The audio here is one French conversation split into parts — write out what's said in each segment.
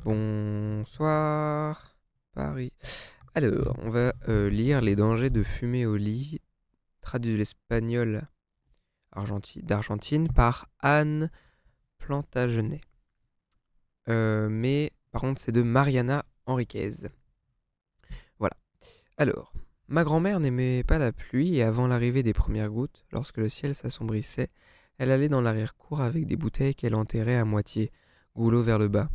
Bonsoir, Paris. Alors, on va lire Les dangers de fumer au lit, traduit de l'espagnol d'Argentine par Anne Plantagenet. Mais par contre, c'est de Mariana Enriquez. Voilà. Alors, ma grand-mère n'aimait pas la pluie et avant l'arrivée des premières gouttes, lorsque le ciel s'assombrissait, elle allait dans l'arrière-cour avec des bouteilles qu'elle enterrait à moitié, goulot vers le bas.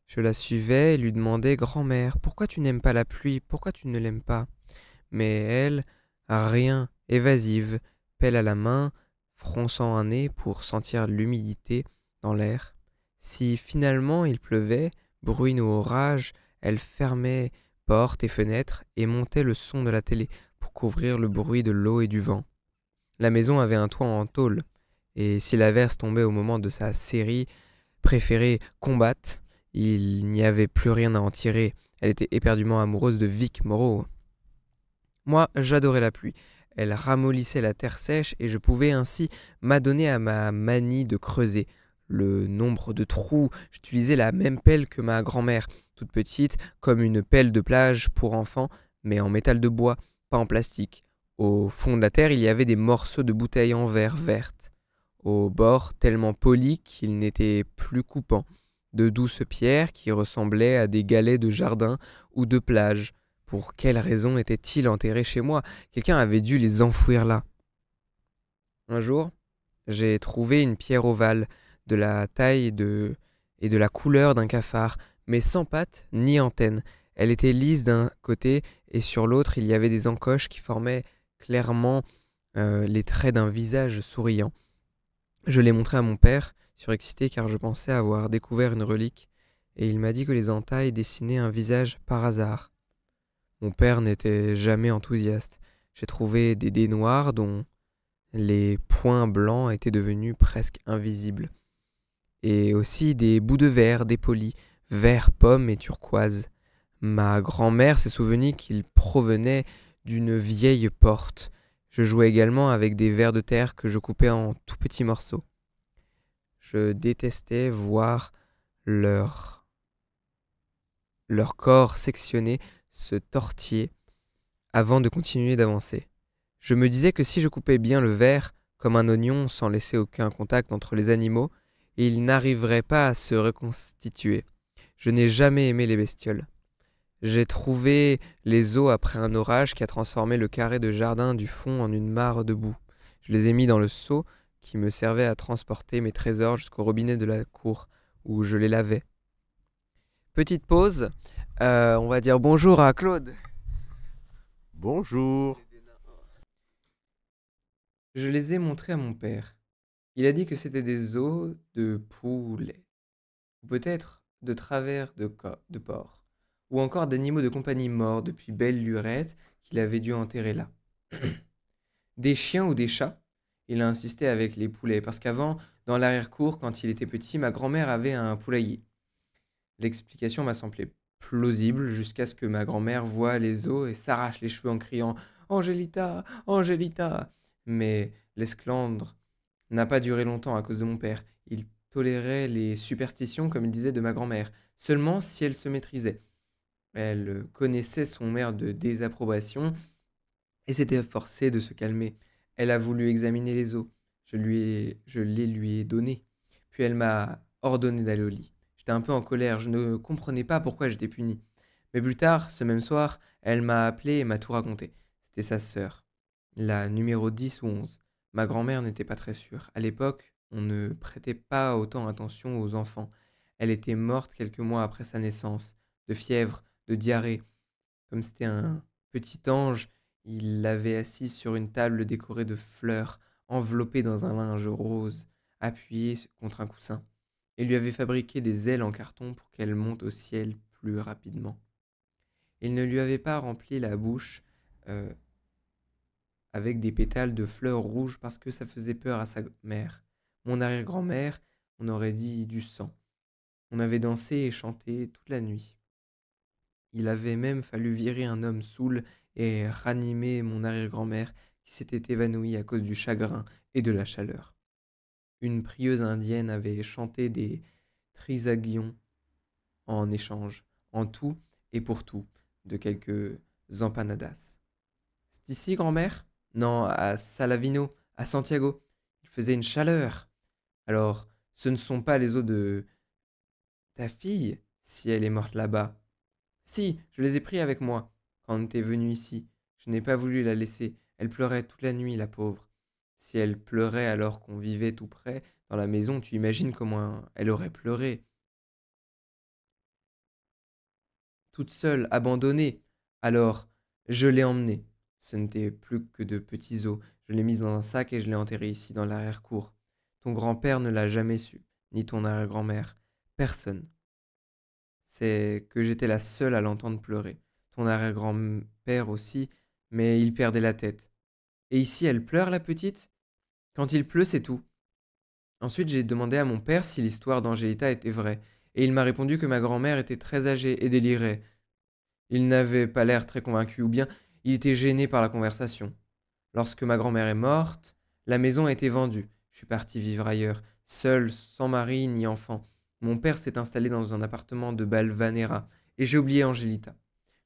Je la suivais et lui demandais: Grand-mère, pourquoi tu n'aimes pas la pluie? Pourquoi tu ne l'aimes pas? Mais elle, rien, évasive, pelle à la main, fronçant un nez pour sentir l'humidité dans l'air. Si finalement il pleuvait, bruine ou orage, elle fermait portes et fenêtres et montait le son de la télé pour couvrir le bruit de l'eau et du vent. La maison avait un toit en tôle, et si l'averse tombait au moment de sa série préférée Combat, il n'y avait plus rien à en tirer. Elle était éperdument amoureuse de Vic Morrow. Moi, j'adorais la pluie. Elle ramollissait la terre sèche et je pouvais ainsi m'adonner à ma manie de creuser. Le nombre de trous, j'utilisais la même pelle que ma grand-mère, toute petite, comme une pelle de plage pour enfants, mais en métal de bois, pas en plastique. Au fond de la terre, il y avait des morceaux de bouteilles en verre verte. Au bord, tellement polis qu'ils n'étaient plus coupants. De douces pierres qui ressemblaient à des galets de jardin ou de plage. Pour quelle raison étaient-ils enterrés chez moi? Quelqu'un avait dû les enfouir là. Un jour, j'ai trouvé une pierre ovale, de la et de la couleur d'un cafard, mais sans pattes ni antennes. Elle était lisse d'un côté et sur l'autre il y avait des encoches qui formaient clairement les traits d'un visage souriant. Je l'ai montré à mon père, surexcité car je pensais avoir découvert une relique, et il m'a dit que les entailles dessinaient un visage par hasard. Mon père n'était jamais enthousiaste. J'ai trouvé des dés noirs dont les points blancs étaient devenus presque invisibles, et aussi des bouts de verre dépolis, vert pomme et turquoise. Ma grand-mère s'est souvenue qu'ils provenaient d'une vieille porte. Je jouais également avec des vers de terre que je coupais en tout petits morceaux. Je détestais voir leur, leur corps sectionné se tortiller avant de continuer d'avancer. Je me disais que si je coupais bien le verre, comme un oignon sans laisser aucun contact entre les animaux, ils n'arriveraient pas à se reconstituer. Je n'ai jamais aimé les bestioles. J'ai trouvé les os après un orage qui a transformé le carré de jardin du fond en une mare de boue. Je les ai mis dans le seau qui me servait à transporter mes trésors jusqu'au robinet de la cour, où je les lavais. Petite pause, on va dire bonjour à Claude. Bonjour. Je les ai montrés à mon père. Il a dit que c'était des os de poulet, ou peut-être de travers de porc, ou encore d'animaux de compagnie morts depuis belle lurette qu'il avait dû enterrer là. Des chiens ou des chats? Il a insisté avec les poulets, parce qu'avant, dans l'arrière-cour, quand il était petit, ma grand-mère avait un poulailler. L'explication m'a semblé plausible jusqu'à ce que ma grand-mère voie les os et s'arrache les cheveux en criant Angelita, Angelita. Mais l'esclandre n'a pas duré longtemps à cause de mon père. Il tolérait les superstitions, comme il disait, de ma grand-mère, seulement si elle se maîtrisait. Elle connaissait son air de désapprobation et s'était forcée de se calmer. Elle a voulu examiner les os. Je les lui ai donnés. Puis elle m'a ordonné d'aller au lit. J'étais un peu en colère, je ne comprenais pas pourquoi j'étais puni. Mais plus tard, ce même soir, elle m'a appelé et m'a tout raconté. C'était sa sœur, la numéro 10 ou 11. Ma grand-mère n'était pas très sûre. À l'époque, on ne prêtait pas autant attention aux enfants. Elle était morte quelques mois après sa naissance, de fièvre, de diarrhée. Comme c'était un petit ange, il l'avait assise sur une table décorée de fleurs, enveloppée dans un linge rose, appuyée contre un coussin, et lui avait fabriqué des ailes en carton pour qu'elle monte au ciel plus rapidement. Il ne lui avait pas rempli la bouche euh, avec des pétales de fleurs rouges parce que ça faisait peur à sa mère. Mon arrière-grand-mère, on aurait dit du sang. On avait dansé et chanté toute la nuit. Il avait même fallu virer un homme saoul et ranimer mon arrière-grand-mère qui s'était évanouie à cause du chagrin et de la chaleur. Une prieuse indienne avait chanté des trisagions en échange, en tout et pour tout, de quelques empanadas. C'est ici, grand-mère? Non, à Salavino, à Santiago. Il faisait une chaleur. Alors, ce ne sont pas les os de ta fille, si elle est morte là-bas. Si, je les ai pris avec moi, quand t'es venu ici. Je n'ai pas voulu la laisser. Elle pleurait toute la nuit, la pauvre. Si elle pleurait alors qu'on vivait tout près, dans la maison, tu imagines comment elle aurait pleuré. Toute seule, abandonnée. Alors, je l'ai emmenée. Ce n'était plus que de petits os. Je l'ai mise dans un sac et je l'ai enterrée ici, dans l'arrière-cour. Ton grand-père ne l'a jamais su, ni ton arrière-grand-mère. Personne. C'est que j'étais la seule à l'entendre pleurer. Ton arrière-grand-père aussi, mais il perdait la tête. Et ici, elle pleure, la petite? Quand il pleut, c'est tout. Ensuite, j'ai demandé à mon père si l'histoire d'Angelita était vraie, et il m'a répondu que ma grand-mère était très âgée et délirait. Il n'avait pas l'air très convaincu, ou bien il était gêné par la conversation. Lorsque ma grand-mère est morte, la maison a été vendue. Je suis parti vivre ailleurs, seul, sans mari ni enfant. Mon père s'est installé dans un appartement de Balvanera, et j'ai oublié Angelita.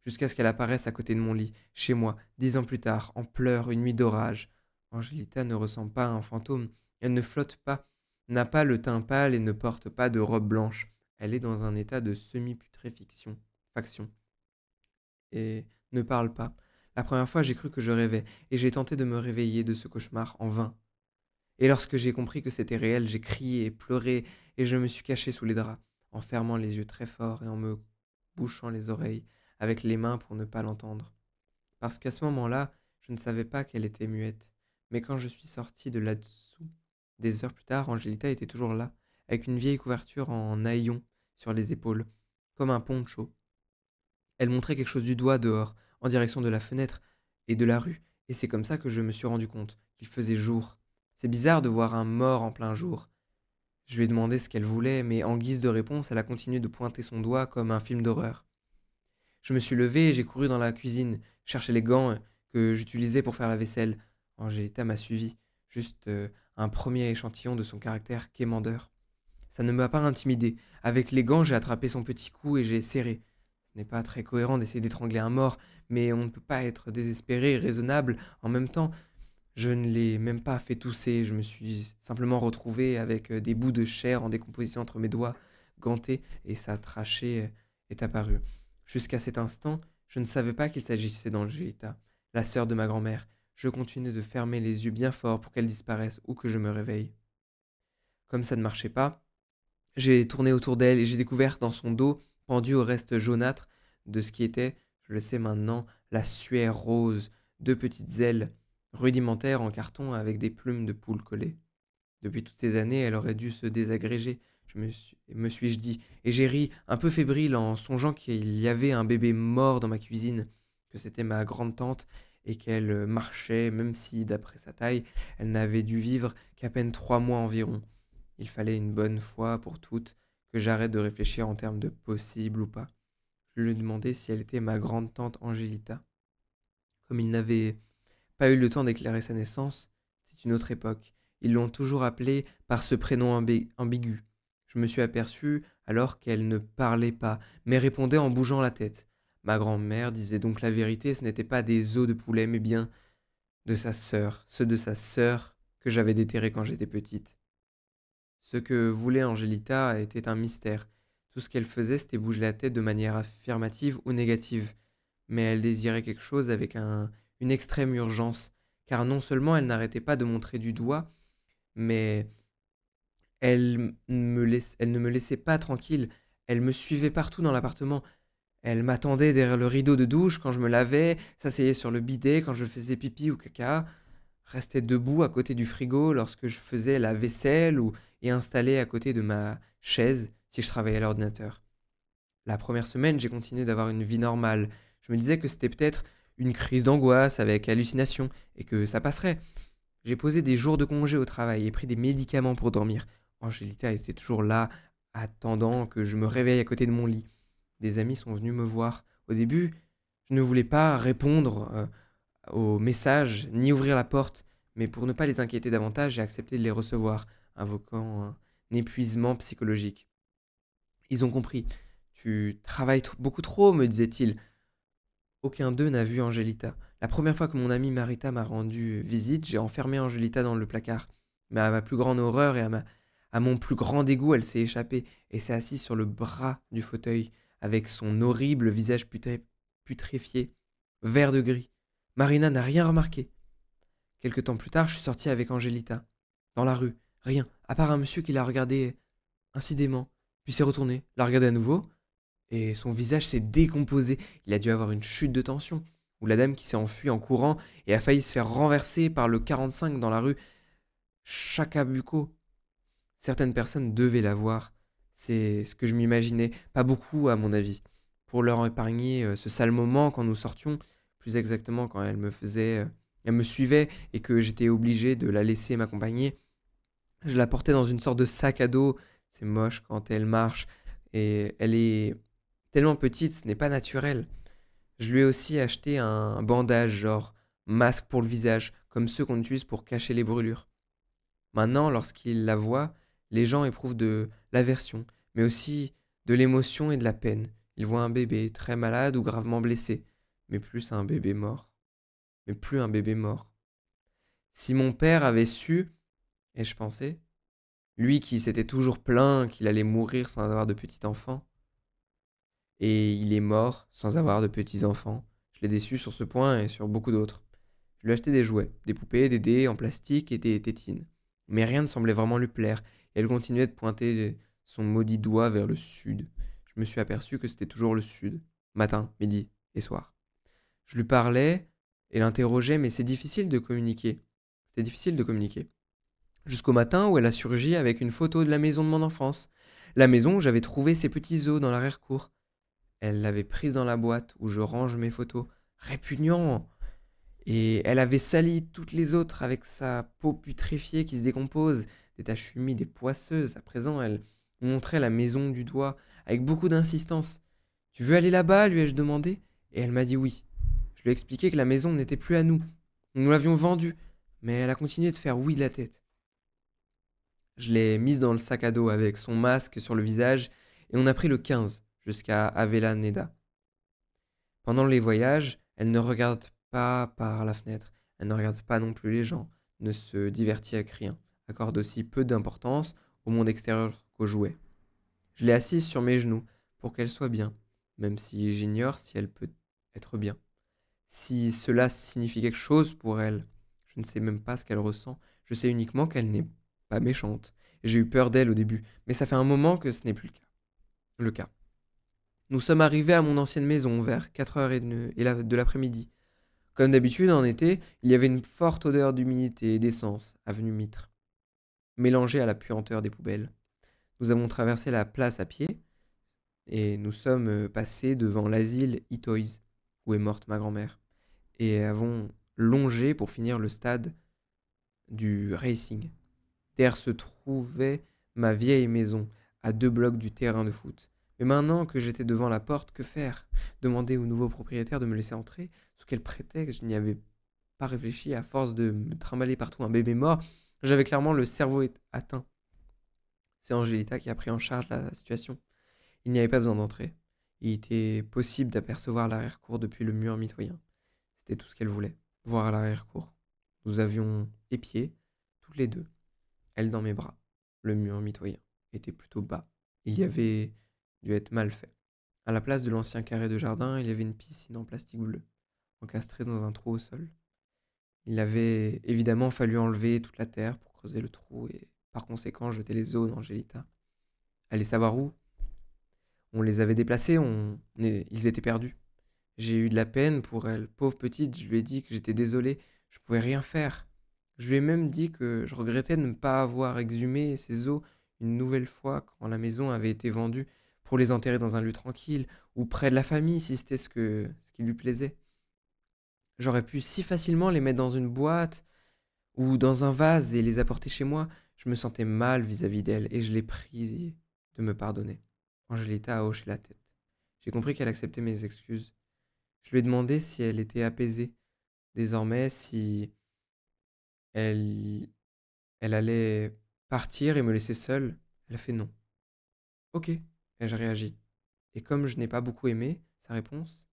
Jusqu'à ce qu'elle apparaisse à côté de mon lit, chez moi, 10 ans plus tard, en pleurs, une nuit d'orage. Angelita ne ressemble pas à un fantôme. Elle ne flotte pas, n'a pas le teint pâle et ne porte pas de robe blanche. Elle est dans un état de semi-putréfaction. Faction et ne parle pas. La première fois, j'ai cru que je rêvais, et j'ai tenté de me réveiller de ce cauchemar en vain. Et lorsque j'ai compris que c'était réel, j'ai crié et pleuré, et je me suis caché sous les draps, en fermant les yeux très fort et en me bouchant les oreilles avec les mains pour ne pas l'entendre. Parce qu'à ce moment-là, je ne savais pas qu'elle était muette. Mais quand je suis sorti de là-dessous, des heures plus tard, Angelita était toujours là, avec une vieille couverture en haillons sur les épaules, comme un poncho. Elle montrait quelque chose du doigt dehors, en direction de la fenêtre et de la rue, et c'est comme ça que je me suis rendu compte qu'il faisait jour. C'est bizarre de voir un mort en plein jour. Je lui ai demandé ce qu'elle voulait, mais en guise de réponse, elle a continué de pointer son doigt comme un film d'horreur. Je me suis levé et j'ai couru dans la cuisine, chercher les gants que j'utilisais pour faire la vaisselle. Angélita m'a suivi, juste un premier échantillon de son caractère quémandeur. Ça ne m'a pas intimidé. Avec les gants, j'ai attrapé son petit cou et j'ai serré. Ce n'est pas très cohérent d'essayer d'étrangler un mort, mais on ne peut pas être désespéré et raisonnable en même temps. Je ne l'ai même pas fait tousser, je me suis simplement retrouvé avec des bouts de chair en décomposition entre mes doigts, gantés, et sa trachée est apparue. Jusqu'à cet instant, je ne savais pas qu'il s'agissait d'Angelita, la sœur de ma grand-mère. Je continuais de fermer les yeux bien fort pour qu'elle disparaisse ou que je me réveille. Comme ça ne marchait pas, j'ai tourné autour d'elle et j'ai découvert dans son dos, pendu au reste jaunâtre de ce qui était, je le sais maintenant, la suaire rose, deux petites ailes, rudimentaires en carton avec des plumes de poule collées. Depuis toutes ces années, elle aurait dû se désagréger, me suis-je dit, et j'ai ri, un peu fébrile, en songeant qu'il y avait un bébé mort dans ma cuisine, que c'était ma grande-tante, et qu'elle marchait, même si, d'après sa taille, elle n'avait dû vivre qu'à peine 3 mois environ. Il fallait une bonne fois pour toutes que j'arrête de réfléchir en termes de possible ou pas. Je lui demandais si elle était ma grande-tante Angelita. Comme il n'avait pas eu le temps d'éclairer sa naissance, c'est une autre époque. Ils l'ont toujours appelée par ce prénom ambigu. Je me suis aperçu alors qu'elle ne parlait pas, mais répondait en bougeant la tête. Ma grand-mère disait donc la vérité, ce n'était pas des os de poulet, mais bien de sa sœur, ceux de sa sœur que j'avais déterrés quand j'étais petite. Ce que voulait Angelita était un mystère. Tout ce qu'elle faisait, c'était bouger la tête de manière affirmative ou négative. Mais elle désirait quelque chose avec une extrême urgence, car non seulement elle n'arrêtait pas de montrer du doigt, mais elle ne me laissait pas tranquille. Elle me suivait partout dans l'appartement. Elle m'attendait derrière le rideau de douche quand je me lavais, s'asseyait sur le bidet quand je faisais pipi ou caca, restait debout à côté du frigo lorsque je faisais la vaisselle et installée à côté de ma chaise si je travaillais à l'ordinateur. La première semaine, j'ai continué d'avoir une vie normale. Je me disais que c'était peut-être une crise d'angoisse avec hallucination et que ça passerait. J'ai posé des jours de congé au travail et pris des médicaments pour dormir. Angélita était toujours là, attendant que je me réveille à côté de mon lit. Des amis sont venus me voir. Au début, je ne voulais pas répondre aux messages ni ouvrir la porte, mais pour ne pas les inquiéter davantage, j'ai accepté de les recevoir, invoquant un épuisement psychologique. Ils ont compris. Tu travailles beaucoup trop, me disait-il. Aucun d'eux n'a vu Angelita. La première fois que mon amie Marita m'a rendu visite, j'ai enfermé Angelita dans le placard. Mais à ma plus grande horreur et à mon plus grand dégoût, elle s'est échappée et s'est assise sur le bras du fauteuil, avec son horrible visage putréfié, vert de gris. Marina n'a rien remarqué. Quelque temps plus tard, je suis sorti avec Angelita. Dans la rue, rien, à part un monsieur qui l'a regardé incidemment, puis s'est retourné, l'a regardé à nouveau, et son visage s'est décomposé. Il a dû avoir une chute de tension. Ou la dame qui s'est enfuie en courant et a failli se faire renverser par le 45 dans la rue Chacabuco. Certaines personnes devaient la voir. C'est ce que je m'imaginais. Pas beaucoup, à mon avis. Pour leur épargner ce sale moment quand nous sortions, plus exactement quand elle me suivait et que j'étais obligé de la laisser m'accompagner, je la portais dans une sorte de sac à dos. C'est moche quand elle marche et elle est tellement petite, ce n'est pas naturel. Je lui ai aussi acheté un bandage, genre masque pour le visage, comme ceux qu'on utilise pour cacher les brûlures. Maintenant, lorsqu'ils la voient, les gens éprouvent de l'aversion, mais aussi de l'émotion et de la peine. Ils voient un bébé très malade ou gravement blessé, mais plus un bébé mort. Mais plus un bébé mort. Si mon père avait su, ai-je pensé, lui qui s'était toujours plaint qu'il allait mourir sans avoir de petit enfant, et il est mort sans avoir de petits-enfants. Je l'ai déçu sur ce point et sur beaucoup d'autres. Je lui ai acheté des jouets, des poupées, des dés en plastique et des tétines. Mais rien ne semblait vraiment lui plaire, et elle continuait de pointer son maudit doigt vers le sud. Je me suis aperçu que c'était toujours le sud, matin, midi et soir. Je lui parlais et l'interrogeais, mais c'est difficile de communiquer. C'était difficile de communiquer. Jusqu'au matin où elle a surgi avec une photo de la maison de mon enfance. La maison où j'avais trouvé ces petits os dans l'arrière-cour. Elle l'avait prise dans la boîte où je range mes photos. Répugnant! Et elle avait sali toutes les autres avec sa peau putréfiée qui se décompose, des taches humides et poisseuses. À présent, elle montrait la maison du doigt avec beaucoup d'insistance. Tu veux aller là-bas lui ai-je demandé, et elle m'a dit oui. Je lui ai expliqué que la maison n'était plus à nous. Nous l'avions vendue, mais elle a continué de faire oui de la tête. Je l'ai mise dans le sac à dos avec son masque sur le visage, et on a pris le 15 jusqu'à Avellaneda. Pendant les voyages, elle ne regarde pas par la fenêtre, elle ne regarde pas non plus les gens, ne se divertit avec rien, accorde aussi peu d'importance au monde extérieur qu'aux jouets. Je l'ai assise sur mes genoux pour qu'elle soit bien, même si j'ignore si elle peut être bien. Si cela signifie quelque chose pour elle, je ne sais même pas ce qu'elle ressent, je sais uniquement qu'elle n'est pas méchante. J'ai eu peur d'elle au début, mais ça fait un moment que ce n'est plus le cas. Nous sommes arrivés à mon ancienne maison vers 4h30 de l'après-midi. Comme d'habitude, en été, il y avait une forte odeur d'humidité et d'essence, avenue Mitre, mélangée à la puanteur des poubelles. Nous avons traversé la place à pied et nous sommes passés devant l'asile Itoys, où est morte ma grand-mère, et avons longé pour finir le stade du Racing. Derrière se trouvait ma vieille maison, à 2 blocs du terrain de foot. Mais maintenant que j'étais devant la porte, que faire? Demander au nouveau propriétaire de me laisser entrer? Sous quel prétexte? Je n'y avais pas réfléchi. À force de me trimballer partout un bébé mort, j'avais clairement le cerveau atteint. C'est Angelita qui a pris en charge la situation. Il n'y avait pas besoin d'entrer. Il était possible d'apercevoir l'arrière-cour depuis le mur mitoyen. C'était tout ce qu'elle voulait, voir à l'arrière-cour. Nous avions épié, toutes les deux, elle dans mes bras. Le mur mitoyen était plutôt bas. Il y avait dû être mal fait. À la place de l'ancien carré de jardin, il y avait une piscine en plastique bleu, encastrée dans un trou au sol. Il avait évidemment fallu enlever toute la terre pour creuser le trou et par conséquent jeter les os d'Angelita. Allez savoir où? On les avait déplacés, ils étaient perdus. J'ai eu de la peine pour elle, pauvre petite, je lui ai dit que j'étais désolé, je pouvais rien faire. Je lui ai même dit que je regrettais de ne pas avoir exhumé ses os une nouvelle fois quand la maison avait été vendue pour les enterrer dans un lieu tranquille ou près de la famille si c'était ce qui lui plaisait. J'aurais pu si facilement les mettre dans une boîte ou dans un vase et les apporter chez moi. Je me sentais mal vis-à-vis d'elle et je l'ai priée de me pardonner. Angelita a hoché la tête. J'ai compris qu'elle acceptait mes excuses. Je lui ai demandé si elle était apaisée. Désormais, si elle, elle allait partir et me laisser seule. Elle a fait non. Ok, ai-je réagi. Et comme je n'ai pas beaucoup aimé sa réponse,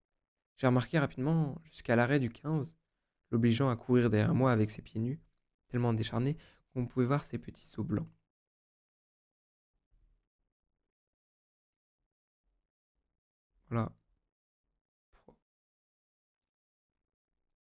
j'ai remarqué rapidement jusqu'à l'arrêt du 15, l'obligeant à courir derrière moi avec ses pieds nus, tellement décharnés qu'on pouvait voir ses petits sauts blancs. Voilà.